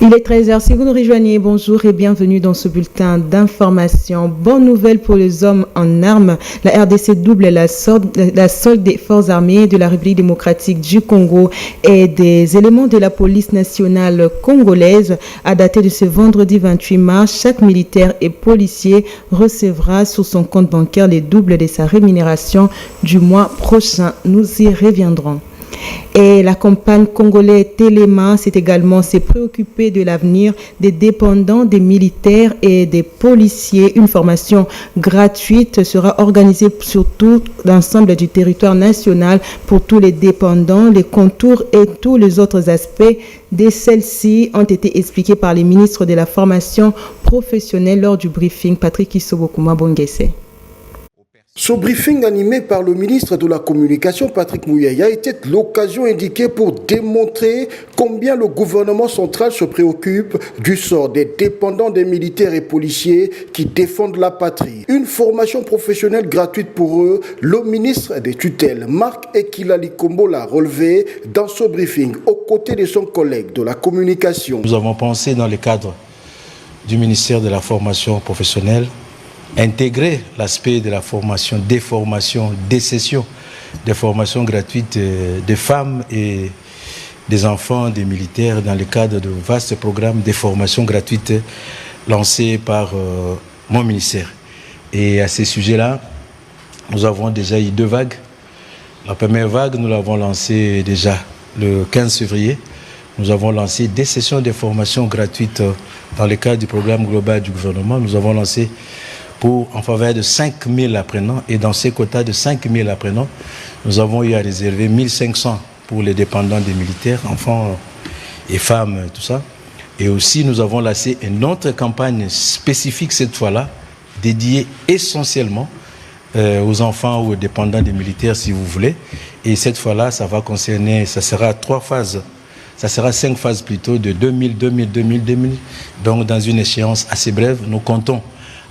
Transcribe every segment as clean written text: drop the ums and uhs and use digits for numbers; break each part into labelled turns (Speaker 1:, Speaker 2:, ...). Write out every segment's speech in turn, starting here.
Speaker 1: Il est 13h, si vous nous rejoignez, bonjour et bienvenue dans ce bulletin d'information. Bonne nouvelle pour les hommes en armes. La RDC double la solde des forces armées de la République démocratique du Congo et des éléments de la police nationale congolaise. À dater de ce vendredi 28 mars, chaque militaire et policier recevra sur son compte bancaire les doubles de sa rémunération du mois prochain. Nous y reviendrons. Et la campagne congolaise Téléma s'est préoccupée de l'avenir des dépendants, des militaires et des policiers. Une formation gratuite sera organisée sur tout l'ensemble du territoire national pour tous les dépendants. Les contours et tous les autres aspects de celle-ci ont été expliqués par les ministres de la formation professionnelle lors du briefing. Patrick Isobokuma Bongese.
Speaker 2: Ce briefing animé par le ministre de la Communication, Patrick Muyaya, était l'occasion indiquée pour démontrer combien le gouvernement central se préoccupe du sort des dépendants des militaires et policiers qui défendent la patrie. Une formation professionnelle gratuite pour eux, le ministre des tutelles, Marc Ekilali Kombo, l'a relevé dans ce briefing, aux côtés de son collègue de la Communication.
Speaker 3: Nous avons pensé dans le cadre du ministère de la Formation professionnelle intégrer l'aspect de la formation, des formations, des sessions de formation gratuites des femmes et des enfants, des militaires dans le cadre de vastes programmes de formation gratuite lancés par mon ministère. Et à ces sujets-là, nous avons déjà eu 2 vagues. La première vague, nous l'avons lancée déjà le 15 février. Nous avons lancé des sessions de formation gratuites dans le cadre du programme global du gouvernement. Nous avons lancé en faveur de 5 000 apprenants. Et dans ces quotas de 5 000 apprenants, nous avons eu à réserver 1 500 pour les dépendants des militaires, enfants et femmes, tout ça. Et aussi, nous avons lancé une autre campagne spécifique cette fois-là, dédiée essentiellement aux enfants ou aux dépendants des militaires, si vous voulez. Et cette fois-là, ça va concerner, ça sera 3 phases. Ça sera 5 phases plutôt, de 2000, 2000, 2000, 2000. Donc, dans une échéance assez brève, nous comptons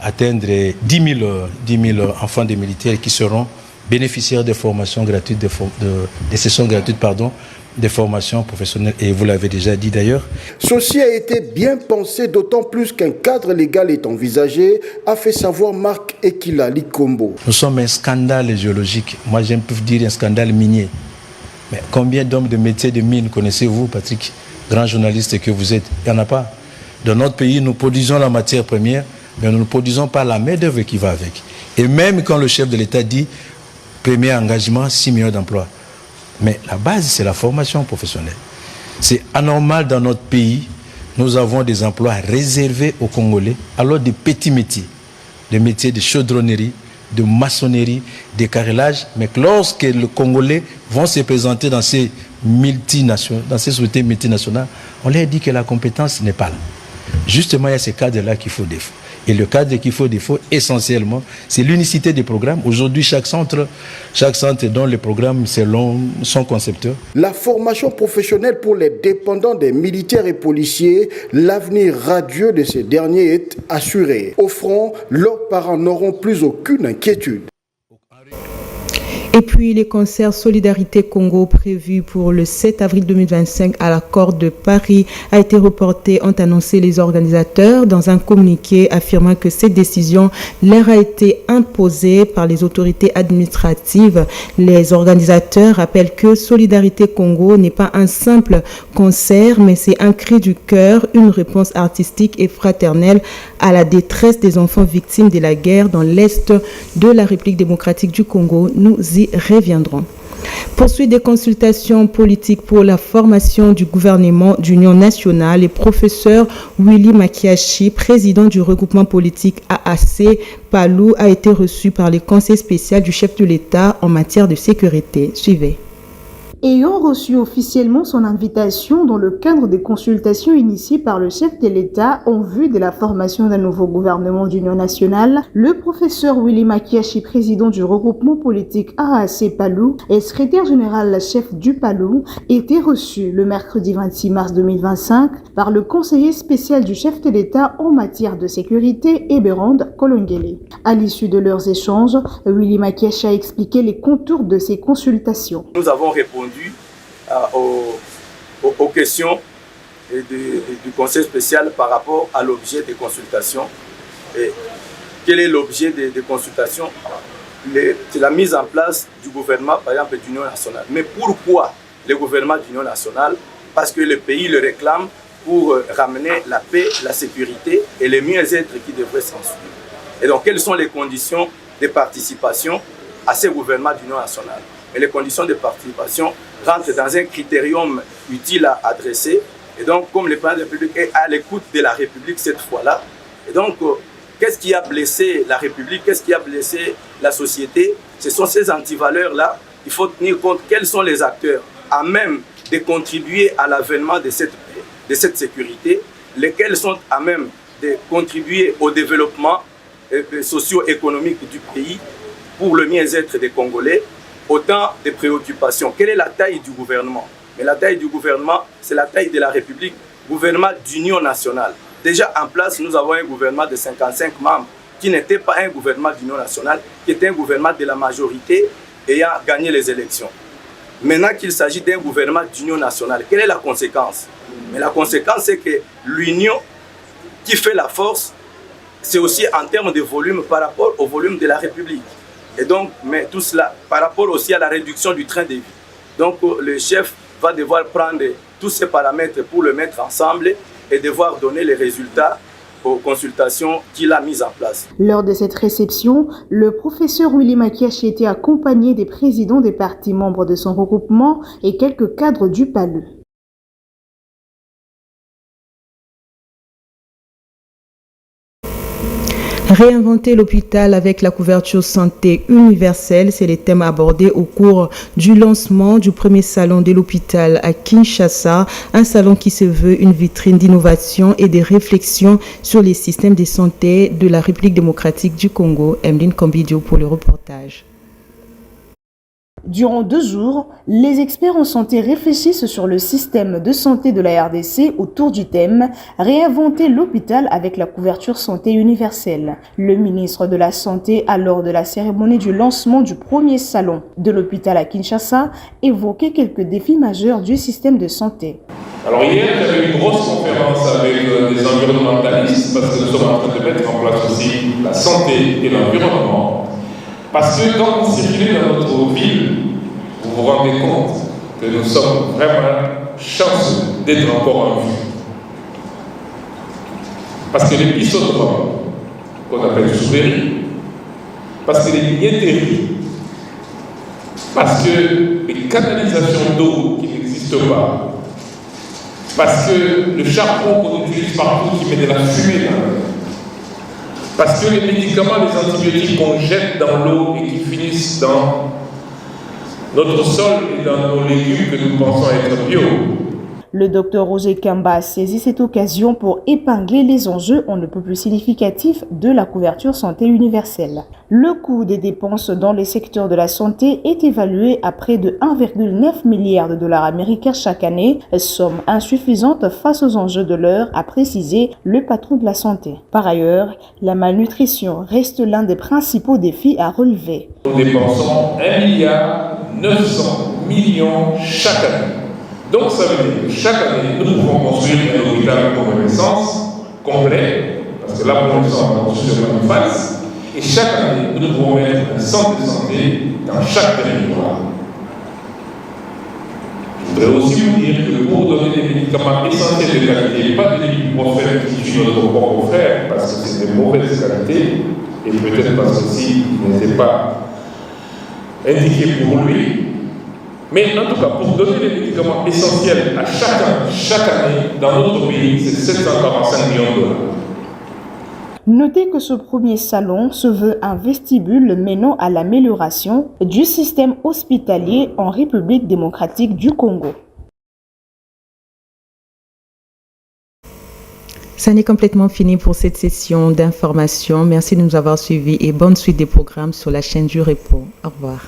Speaker 3: atteindre 10 000 enfants des militaires qui seront bénéficiaires de formations gratuites, des sessions gratuites, de formation professionnelle. Et vous l'avez déjà dit d'ailleurs.
Speaker 2: Ceci a été bien pensé, d'autant plus qu'un cadre légal est envisagé, a fait savoir Marc Ekilali Kombo.
Speaker 3: Nous sommes un scandale géologique. Moi, j'aime plus dire un scandale minier. Mais combien d'hommes de métiers de mine connaissez-vous, Patrick, grand journaliste que vous êtes? Il n'y en a pas. Dans notre pays, nous produisons la matière première, mais nous ne produisons pas la main-d'œuvre qui va avec. Et même quand le chef de l'État dit premier engagement, 6 millions d'emplois. Mais la base, c'est la formation professionnelle. C'est anormal dans notre pays, nous avons des emplois réservés aux Congolais, alors des petits métiers, des métiers de chaudronnerie, de maçonnerie, de carrelage, mais que lorsque les Congolais vont se présenter dans ces sociétés multinationales, on leur dit que la compétence n'est pas là. Justement, il y a ce cadre-là qu'il faut défendre. Et le cadre qu'il faut défendre, essentiellement, c'est l'unicité des programmes. Aujourd'hui, chaque centre dont le programme selon son concepteur.
Speaker 2: La formation professionnelle pour les dépendants des militaires et policiers, l'avenir radieux de ces derniers est assuré. Au front, leurs parents n'auront plus aucune inquiétude.
Speaker 1: Et puis, les concerts Solidarité Congo prévus pour le 7 avril 2025 à l'accord de Paris a été reporté, ont annoncé les organisateurs dans un communiqué affirmant que cette décision leur a été imposée par les autorités administratives. Les organisateurs rappellent que Solidarité Congo n'est pas un simple concert, mais c'est un cri du cœur, une réponse artistique et fraternelle à la détresse des enfants victimes de la guerre dans l'Est de la République démocratique du Congo. Nous y reviendrons. Poursuite des consultations politiques pour la formation du gouvernement d'union nationale, le professeur Willy Makiashi, président du regroupement politique AAC Palou, a été reçu par le conseil spécial du chef de l'État en matière de sécurité. Suivez.
Speaker 4: Ayant reçu officiellement son invitation dans le cadre des consultations initiées par le chef de l'État en vue de la formation d'un nouveau gouvernement d'union nationale, le professeur Willy Makiashi, président du regroupement politique AAC Palou et secrétaire général chef du Palou, était reçu le mercredi 26 mars 2025 par le conseiller spécial du chef de l'État en matière de sécurité, Eberand Kolongele. À l'issue de leurs échanges, Willy Makiashi a expliqué les contours de ces consultations.
Speaker 5: Nous avons répondu aux questions du Conseil spécial par rapport à l'objet des consultations. Et quel est l'objet des consultations? C'est la mise en place du gouvernement, par exemple, d'Union nationale. Mais pourquoi le gouvernement d'Union nationale? Parce que le pays le réclame pour ramener la paix, la sécurité et le mieux-être qui devrait s'ensuivre. Et donc, quelles sont les conditions de participation à ce gouvernement d'Union nationale? Et les conditions de participation rentrent dans un critérium utile à adresser. Et donc, comme le président de la République est à l'écoute de la République cette fois-là, et donc, qu'est-ce qui a blessé la République? Qu'est-ce qui a blessé la société? Ce sont ces antivaleurs-là. Il faut tenir compte quels sont les acteurs à même de contribuer à l'avènement de cette paix, de cette sécurité, lesquels sont à même de contribuer au développement socio-économique du pays pour le mieux-être des Congolais. Autant de préoccupations. Quelle est la taille du gouvernement? Mais la taille du gouvernement, c'est la taille de la République, gouvernement d'union nationale. Déjà en place, nous avons un gouvernement de 55 membres qui n'était pas un gouvernement d'union nationale, qui était un gouvernement de la majorité ayant gagné les élections. Maintenant qu'il s'agit d'un gouvernement d'union nationale, quelle est la conséquence? Mais la conséquence, c'est que l'union qui fait la force, c'est aussi en termes de volume par rapport au volume de la République. Et donc, mais tout cela par rapport aussi à la réduction du train de vie. Donc, le chef va devoir prendre tous ces paramètres pour le mettre ensemble et devoir donner les résultats aux consultations qu'il a mises en place.
Speaker 4: Lors de cette réception, le professeur Willy Makiachi était accompagné des présidents des partis membres de son regroupement et quelques cadres du PALU.
Speaker 1: Réinventer l'hôpital avec la couverture santé universelle, c'est les thèmes abordés au cours du lancement du premier salon de l'hôpital à Kinshasa, un salon qui se veut une vitrine d'innovation et de réflexion sur les systèmes de santé de la République démocratique du Congo. Emeline Kambidio pour le reportage.
Speaker 4: Durant 2 jours, les experts en santé réfléchissent sur le système de santé de la RDC autour du thème « Réinventer l'hôpital avec la couverture santé universelle ». Le ministre de la Santé, lors de la cérémonie du lancement du premier salon de l'hôpital à Kinshasa, évoquait quelques défis majeurs du système de santé.
Speaker 6: Alors hier, j'avais une grosse conférence avec des environnementalistes parce que nous sommes en train de mettre en place aussi la santé et l'environnement. Parce que quand vous circulez dans notre ville, vous vous rendez compte que nous sommes vraiment chanceux d'être encore en vie. Parce que les pisodromes, qu'on appelle Soubéry, parce que les billetteries, parce que les canalisations d'eau qui n'existent pas, parce que le charbon qu'on utilise partout qui met de la fumée dans l'air, parce que les médicaments, les antibiotiques qu'on jette dans l'eau et qui finissent dans notre sol et dans nos légumes que nous pensons être bio.
Speaker 4: Le docteur Roger Kamba a saisi cette occasion pour épingler les enjeux on ne peut plus significatifs de la couverture santé universelle. Le coût des dépenses dans les secteurs de la santé est évalué à près de 1,9 milliard de dollars américains chaque année, somme insuffisante face aux enjeux de l'heure, a précisé le patron de la santé. Par ailleurs, la malnutrition reste l'un des principaux défis à relever.
Speaker 6: Nous dépensons 1,9 milliard chaque année. Donc ça veut dire que chaque année, nous pouvons construire un hôpital de reconnaissance complet, parce que là pour l'instant, on a construit sur une face, et chaque année, nous pouvons mettre un centre de santé dans chaque territoire. Je voudrais aussi vous dire que pour donner des médicaments essentiels de qualité, pas des ibuprofène qui tuent notre propre frère, parce que c'est de mauvaise qualité, et peut-être parce que s'il n'était pas indiqué pour lui. Mais en tout cas, pour donner les médicaments essentiels à chacun, chaque année, dans notre pays, c'est 745 millions de dollars.
Speaker 4: Notez que ce premier salon se veut un vestibule menant à l'amélioration du système hospitalier en République démocratique du Congo.
Speaker 1: Ça n'est complètement fini pour cette session d'information. Merci de nous avoir suivis et bonne suite des programmes sur la chaîne du Repos. Au revoir.